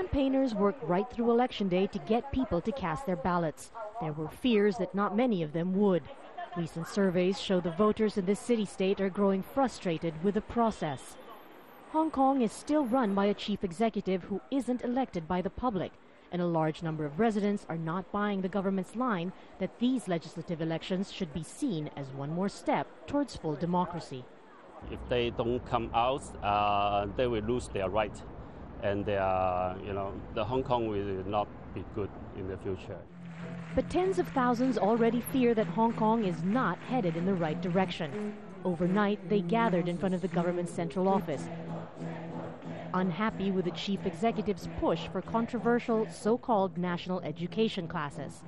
Campaigners worked right through Election Day to get people to cast their ballots. There were fears that not many of them would. Recent surveys show the voters in this city-state are growing frustrated with the process. Hong Kong is still run by a chief executive who isn't elected by the public, and a large number of residents are not buying the government's line that these legislative elections should be seen as one more step towards full democracy. If they don't come out, they will lose their right, and the Hong Kong will not be good in the future. But tens of thousands already fear that Hong Kong is not headed in the right direction. Overnight, they gathered in front of the government's central office, unhappy with the chief executive's push for controversial so-called national education classes.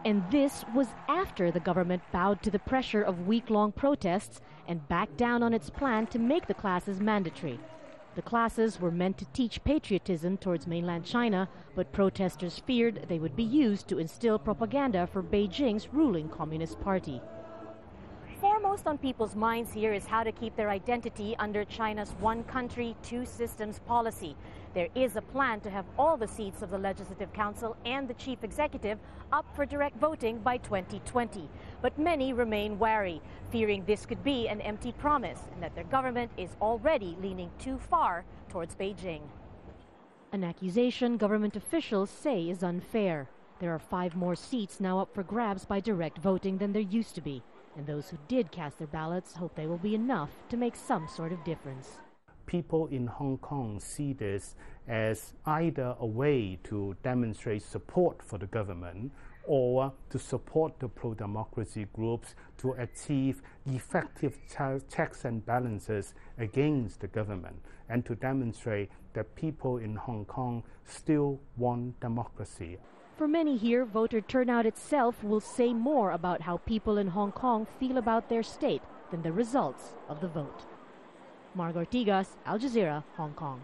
And this was after the government bowed to the pressure of week-long protests and backed down on its plan to make the classes mandatory. The classes were meant to teach patriotism towards mainland China, but protesters feared they would be used to instill propaganda for Beijing's ruling Communist Party. Foremost on people's minds here is how to keep their identity under China's one country, two systems policy. There is a plan to have all the seats of the Legislative Council and the Chief Executive up for direct voting by 2020. But many remain wary, fearing this could be an empty promise and that their government is already leaning too far towards Beijing. An accusation government officials say is unfair. There are 5 more seats now up for grabs by direct voting than there used to be. And those who did cast their ballots hope they will be enough to make some sort of difference. People in Hong Kong see this as either a way to demonstrate support for the government or to support the pro-democracy groups to achieve effective checks and balances against the government, and to demonstrate that people in Hong Kong still want democracy. For many here, voter turnout itself will say more about how people in Hong Kong feel about their state than the results of the vote. Marga, Ortigas, Al Jazeera, Hong Kong.